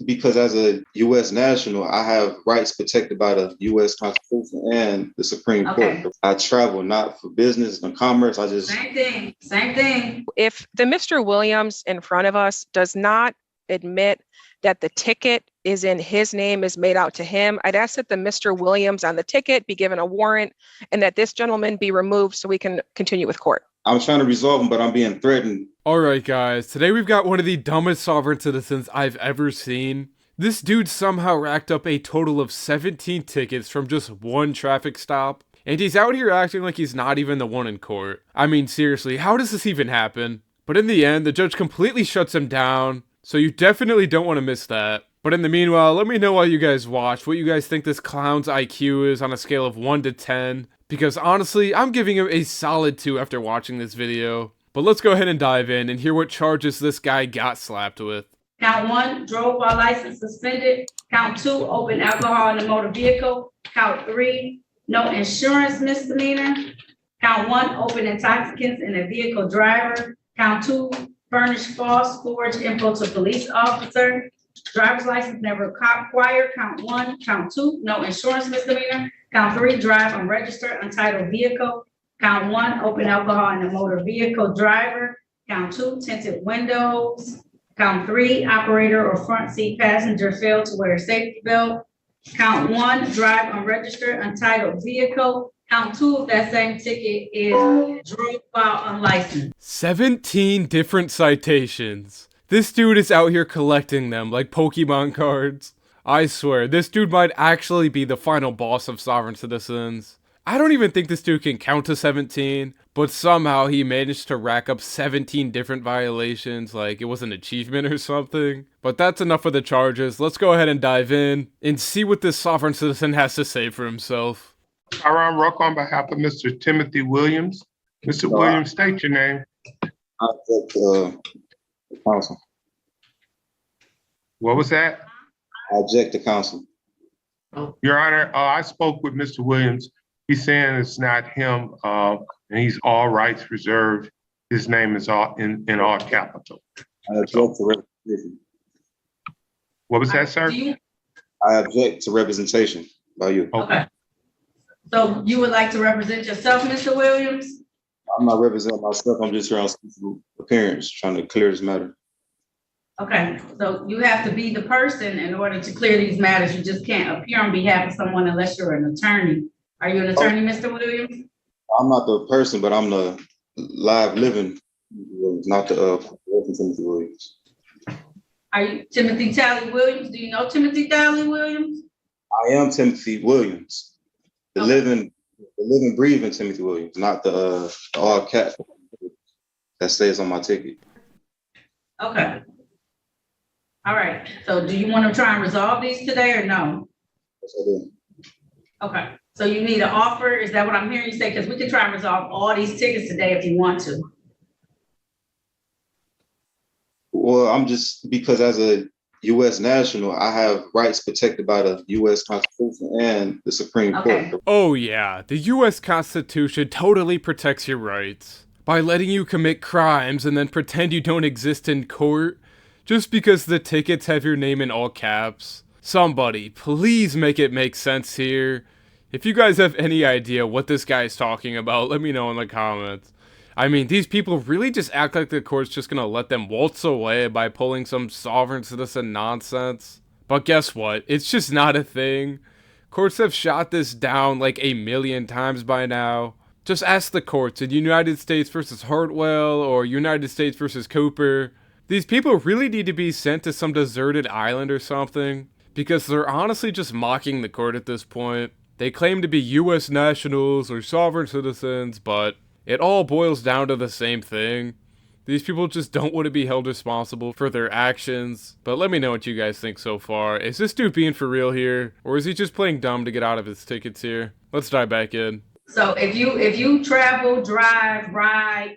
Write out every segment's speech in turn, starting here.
Because as a U.S. national, I have rights protected by the U.S. Constitution and the Supreme Court. I travel not for business and commerce. I just Same thing. Same thing. If the Mr. Williams in front of us does not admit that the ticket is in his name, is made out to him, I'd ask that the Mr. Williams on the ticket be given a warrant and that this gentleman be removed so we can continue with court. I'm trying to resolve them, but I'm being threatened. All right, guys. Today we've got one of the dumbest sovereign citizens I've ever seen. This dude somehow racked up a total of 17 tickets from just one traffic stop. And he's out here acting like he's not even the one in court. I mean, seriously, how does this even happen? But in the end, the judge completely shuts him down. So you definitely don't want to miss that. But in the meanwhile, let me know while you guys watch what you guys think this clown's IQ is on a scale of 1 to 10. Because honestly, I'm giving him a solid 2 after watching this video. But let's go ahead and dive in and hear what charges this guy got slapped with. Count 1, drove while license suspended. Count 2, open alcohol in a motor vehicle. Count 3, no insurance misdemeanor. Count 1, open intoxicants in a vehicle driver. Count 2, furnish false forged info to police officer. Driver's license never acquired. Count 1. Count 2, no insurance misdemeanor. Count 3, drive unregistered untitled vehicle. Count 1, open alcohol in a motor vehicle driver. Count 2, tinted windows. Count 3, operator or front seat passenger failed to wear a safety belt. Count 1, drive unregistered untitled vehicle. Count 2 of that same ticket is drove while unlicensed. 17 different citations. This dude is out here collecting them like Pokemon cards. I swear, this dude might actually be the final boss of sovereign citizens. I don't even think this dude can count to 17, but somehow he managed to rack up 17 different violations like it was an achievement or something. But that's enough of the charges. Let's go ahead and dive in and see what this sovereign citizen has to say for himself. Aaron Rock on behalf of Mr. Timothy Williams. Mr. Williams, state your name. I object to counsel. What was that? I object to counsel. Your Honor, I spoke with Mr. Williams. He's saying it's not him, and he's all rights reserved. His name is all in all capital. I object to representation. What was that, sir? I object to representation by you. Okay. So you would like to represent yourself, Mr. Williams? I'm not representing myself. I'm just here on special appearance, trying to clear this matter. Okay, so you have to be the person in order to clear these matters. You just can't appear on behalf of someone unless you're an attorney. Are you an attorney, Mr. Williams? I'm not the person, but I'm the live living Williams, not the Timothy Williams. Are you Timothy Talley Williams? Do you know Timothy Talley Williams? I am Timothy Williams, the living, breathing Timothy Williams, not the all cat that stays on my ticket. Okay. All right. So do you want to try and resolve these today or no? Yes, I do. Okay. So you need an offer? Is that what I'm hearing you say? Because we can try and resolve all these tickets today if you want to. Well, I'm just, because as a U.S. national, I have rights protected by the U.S. Constitution and the Supreme Court. Oh yeah, the U.S. Constitution totally protects your rights by letting you commit crimes and then pretend you don't exist in court just because the tickets have your name in all caps. Somebody, please make it make sense here. If you guys have any idea what this guy is talking about, let me know in the comments. I mean, these people really just act like the court's just gonna let them waltz away by pulling some sovereign citizen nonsense. But guess what? It's just not a thing. Courts have shot this down like 1,000,000 times by now. Just ask the courts in United States versus Hartwell or United States versus Cooper. These people really need to be sent to some deserted island or something, because they're honestly just mocking the court at this point. They claim to be U.S. nationals or sovereign citizens, but it all boils down to the same thing. These people just don't want to be held responsible for their actions. But let me know what you guys think so far. Is this dude being for real here? Or is he just playing dumb to get out of his tickets here? Let's dive back in. So if you travel, drive, ride,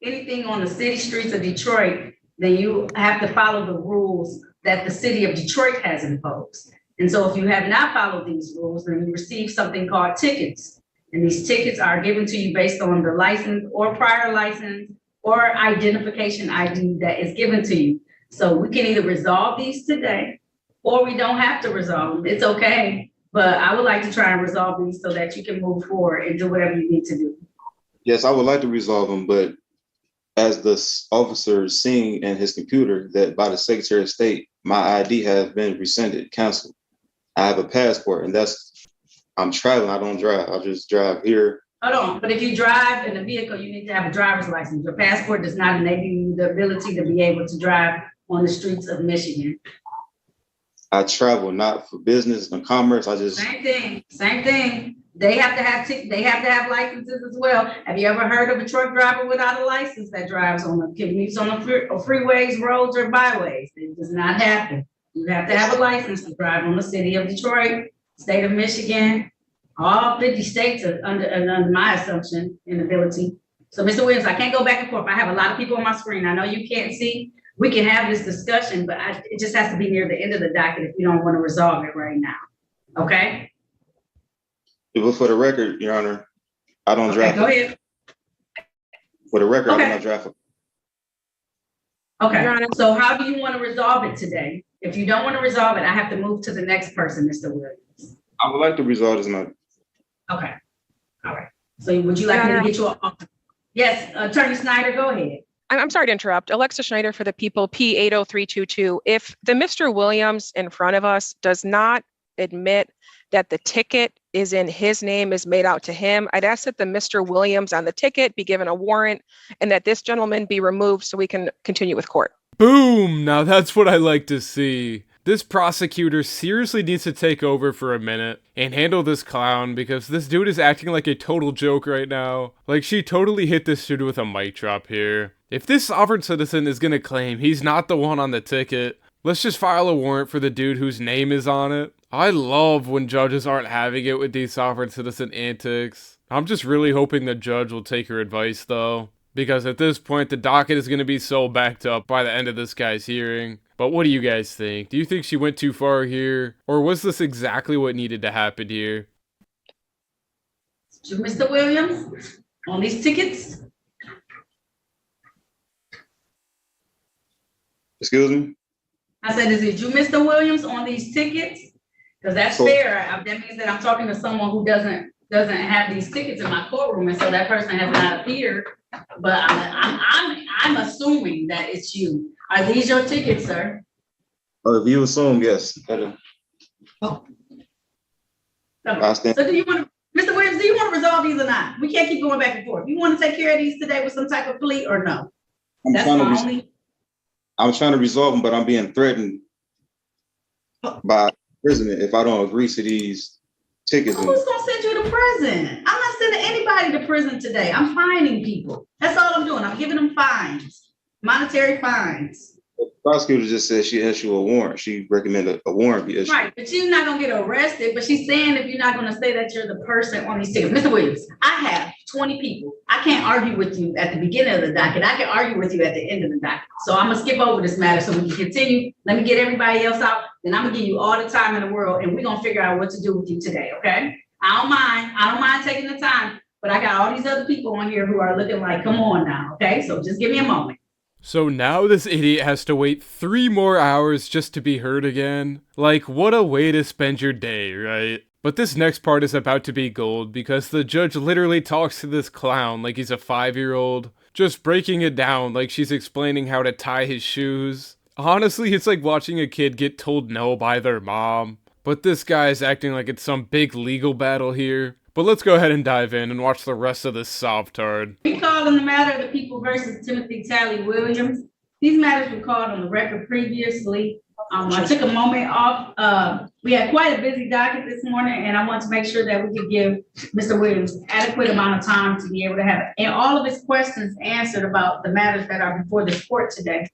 anything on the city streets of Detroit, then you have to follow the rules that the city of Detroit has imposed. And so if you have not followed these rules, then you receive something called tickets. And these tickets are given to you based on the license or prior license or identification ID that is given to you. So we can either resolve these today, or we don't have to resolve them. It's okay. But I would like to try and resolve these so that you can move forward and do whatever you need to do. Yes, I would like to resolve them, but as the officer is seeing in his computer that by the Secretary of State, my ID has been rescinded, canceled. I have a passport, and I'm traveling. I don't drive. I just drive here. Hold on, but if you drive in a vehicle, you need to have a driver's license. Your passport does not enable you the ability to be able to drive on the streets of Michigan. I travel not for business and commerce. Same thing. They have to have licenses as well. Have you ever heard of a truck driver without a license that drives on the commutes on the freeways, roads, or byways? It does not happen. You have to have a license to drive on the city of Detroit, state of Michigan. All 50 states are under my assumption and ability. So, Mr. Williams, I can't go back and forth. I have a lot of people on my screen. I know you can't see. We can have this discussion, but it just has to be near the end of the docket if you don't want to resolve it right now. Okay? But for the record, Your Honor, I don't drive. Go ahead. For the record, Okay. I don't drive. Okay, Your Honor. so how do you want to resolve it today? If you don't want to resolve it, I have to move to the next person, Mr. Williams. I would like to resolve this matter. Okay, all right. So would you like me to get you a, yes, Attorney Snyder, go ahead. I'm sorry to interrupt. Alexa Schneider for the people, P80322. If the Mr. Williams in front of us does not admit that the ticket is in his name, is made out to him, I'd ask that the Mr. Williams on the ticket be given a warrant and that this gentleman be removed so we can continue with court. Boom! Now that's what I like to see. This prosecutor seriously needs to take over for a minute and handle this clown because this dude is acting like a total joke right now. Like, she totally hit this dude with a mic drop here. If this sovereign citizen is gonna claim he's not the one on the ticket, let's just file a warrant for the dude whose name is on it. I love when judges aren't having it with these sovereign citizen antics. I'm just really hoping the judge will take her advice though, because at this point the docket is gonna be so backed up by the end of this guy's hearing. But what do you guys think? Do you think she went too far here? Or was this exactly what needed to happen here? To Mr. Williams, on these tickets? Excuse me? I said, is it you, Mr. Williams, on these tickets? Because that's So- fair. That means that I'm talking to someone who doesn't have these tickets in my courtroom, and so that person has not appeared. But I'm assuming that it's you. Are these your tickets, sir? If you assume, yes. Okay. I stand- So do you want to, Mr. Williams, do you want to resolve these or not? We can't keep going back and forth. You want to take care of these today with some type of plea or no? I'm That's trying to my res- only, I'm trying to resolve them, but I'm being threatened by imprisonment if I don't agree to these tickets. who's gonna send you to prison? I'm not sending anybody to prison today. I'm fining people. That's all I'm doing. I'm giving them fines, monetary fines. The prosecutor just said she issued a warrant. She recommended a warrant be issued. Right, but she's not gonna get arrested, but she's saying if you're not gonna say that you're the person on these tickets. Mr. Williams, I have 20 people. I can't argue with you at the beginning of the docket. I can argue with you at the end of the docket. So I'm gonna skip over this matter so we can continue. Let me get everybody else out, then I'm gonna give you all the time in the world and we're gonna figure out what to do with you today, okay? I don't mind taking the time, but I got all these other people on here who are looking like, come on now, okay? So just give me a moment. So now this idiot has to wait 3 more hours just to be heard again? Like, what a way to spend your day, right? But this next part is about to be gold because the judge literally talks to this clown like he's a 5-year-old, just breaking it down like she's explaining how to tie his shoes. Honestly, it's like watching a kid get told no by their mom. But this guy is acting like it's some big legal battle here. But let's go ahead and dive in and watch the rest of this sovtard. We called on the matter of the people versus Timothy Talley Williams. These matters were called on the record previously. I took a moment off. We had quite a busy docket this morning, and I want to make sure that we could give Mr. Williams adequate amount of time to be able to have and all of his questions answered about the matters that are before this court today.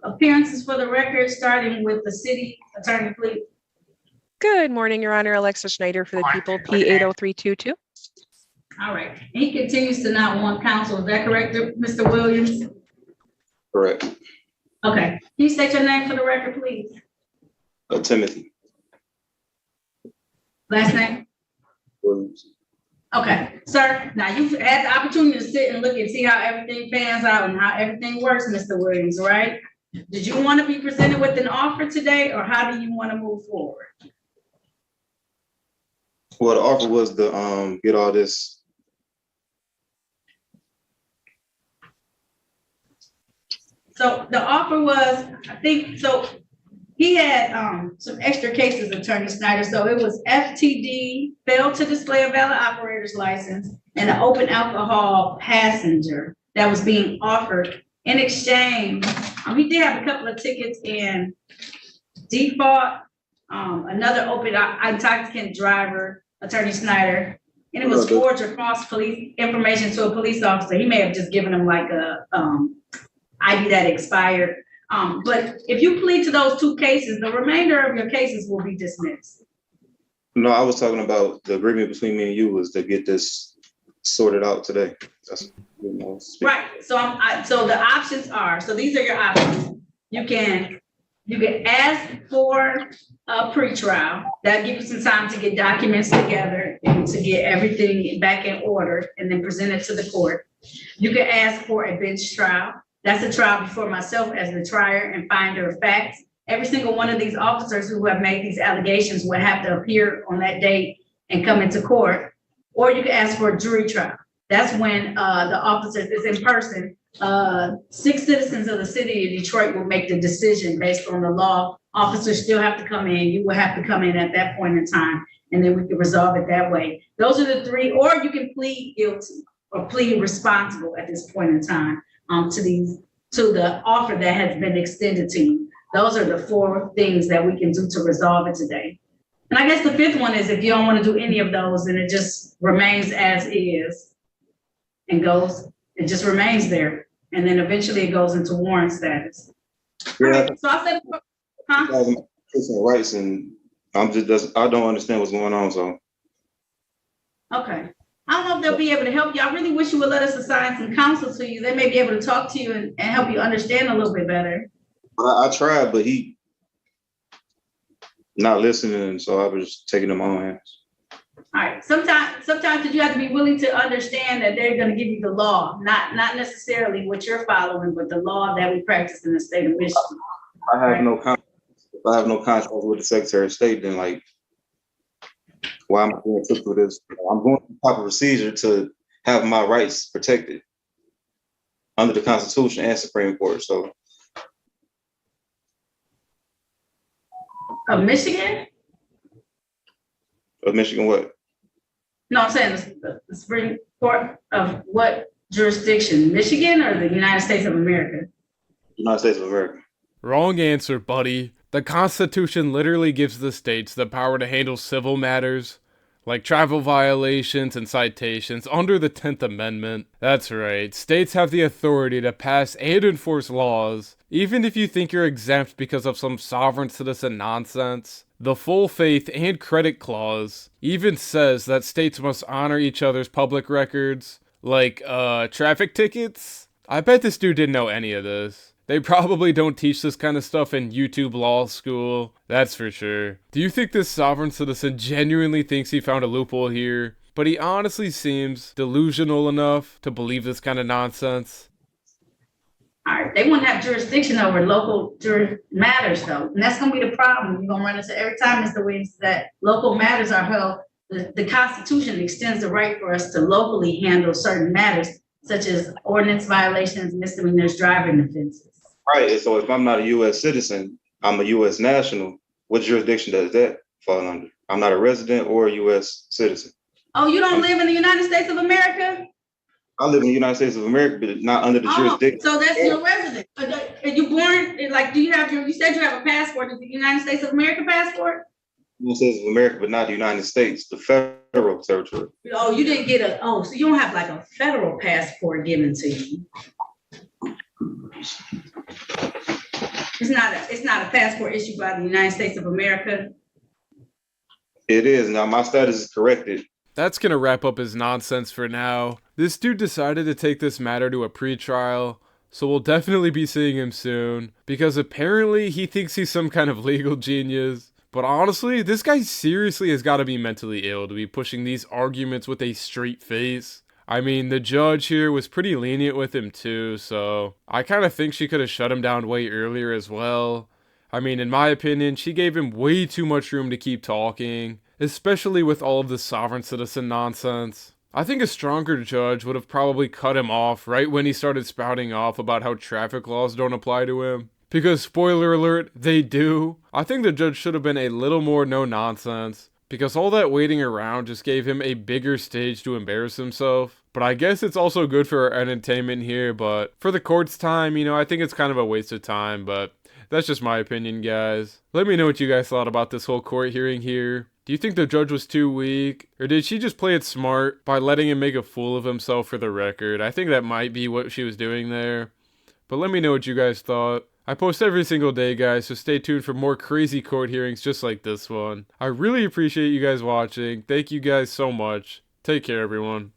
Appearances for the record, starting with the city attorney, please. Good morning, Your Honor. Alexa Schneider for the people, P80322. All right. He continues to not want counsel. Is that correct, Mr. Williams? Correct. Okay. Can you state your name for the record, please? Timothy Last name? Williams. Okay, sir. Now you've had the opportunity to sit and look and see how everything pans out and how everything works, Mr. Williams, right? Did you want to be presented with an offer today, or how do you want to move forward? Well, the offer was to get all this. So the offer was, I think, so he had some extra cases, Attorney Snyder. So it was FTD, failed to display a valid operator's license, and an open alcohol passenger that was being offered in exchange. He did have a couple of tickets in default, another open intoxicant driver, Attorney Snyder, and it was forged or false police information to a police officer. He may have just given him like a ID that expired. But if you plead to those two cases, the remainder of your cases will be dismissed. No, I was talking about the agreement between me and you was to get this sorted out today. That's, right. So so the options are, so these are your options. You can ask for a pretrial. That'll give you some time to get documents together and to get everything back in order and then present it to the court. You can ask for a bench trial. That's a trial before myself as the trier and finder of facts. Every single one of these officers who have made these allegations will have to appear on that date and come into court. Or you can ask for a jury trial. That's when the officers is in person. 6 citizens of the city of Detroit will make the decision based on the law. Officers still have to come in. You will have to come in at that point in time, and then we can resolve it that way. Those are the three, or you can plead guilty or plead responsible at this point in time to the offer that has been extended to you. Those are the 4 things that we can do to resolve it today. And I guess the 5th one is if you don't want to do any of those, then it just remains as is and it just remains there. And then eventually it goes into warrant status. Yeah. Right, so I said, rights, and I don't understand what's going on. So okay. I don't know if they'll be able to help you. I really wish you would let us assign some counsel to you. They may be able to talk to you and help you understand a little bit better. I tried, but he not listening, so I was taking them on hands. All right. Sometimes you have to be willing to understand that they're going to give you the law, not necessarily what you're following, but the law that we practice in the state of Michigan. I have no contract. If I have no contract with the Secretary of State, then like, why am I being took for this? I'm going through the proper procedure to have my rights protected under the Constitution and Supreme Court. So, Of Michigan? Of Michigan, what? No, I'm saying the Supreme Court of what jurisdiction? Michigan or the United States of America? United States of America. Wrong answer, buddy. The Constitution literally gives the states the power to handle civil matters, like travel violations and citations, under the 10th Amendment. That's right, states have the authority to pass and enforce laws, even if you think you're exempt because of some sovereign citizen nonsense. The Full Faith and Credit Clause even says that states must honor each other's public records, like, traffic tickets? I bet this dude didn't know any of this. They probably don't teach this kind of stuff in YouTube law school, that's for sure. Do you think this sovereign citizen genuinely thinks he found a loophole here? But he honestly seems delusional enough to believe this kind of nonsense. All right, they wouldn't have jurisdiction over local matters though. And that's gonna be the problem. You're gonna run into every time, Mr. Williams, that local matters are held. The Constitution extends the right for us to locally handle certain matters, such as ordinance violations, misdemeanors, driving offenses. Right. So if I'm not a U.S. citizen, I'm a U.S. national. What jurisdiction does that fall under? I'm not a resident or a U.S. citizen. Oh, you don't live in the United States of America? I live in the United States of America, but not under the jurisdiction. So that's your resident. Are you born, like, do you have you said you have a passport, is the United States of America passport? United States of America, but not the United States, the federal territory. Oh, you didn't get so you don't have like a federal passport given to you. It's not a passport issued by the United States of America. It is. Now my status is corrected. That's gonna wrap up his nonsense for now. This dude decided to take this matter to a pretrial, so we'll definitely be seeing him soon, because apparently he thinks he's some kind of legal genius. But honestly, this guy seriously has got to be mentally ill to be pushing these arguments with a straight face. I mean, the judge here was pretty lenient with him too, so I kind of think she could have shut him down way earlier as well. I mean, in my opinion, she gave him way too much room to keep talking, especially with all of the sovereign citizen nonsense. I think a stronger judge would have probably cut him off right when he started spouting off about how traffic laws don't apply to him. Because, spoiler alert, they do. I think the judge should have been a little more no nonsense, because all that waiting around just gave him a bigger stage to embarrass himself. But I guess it's also good for our entertainment here, but for the court's time, I think it's kind of a waste of time, but that's just my opinion, guys. Let me know what you guys thought about this whole court hearing here. Do you think the judge was too weak? Or did she just play it smart by letting him make a fool of himself for the record? I think that might be what she was doing there. But let me know what you guys thought. I post every single day, guys, so stay tuned for more crazy court hearings just like this one. I really appreciate you guys watching. Thank you guys so much. Take care, everyone.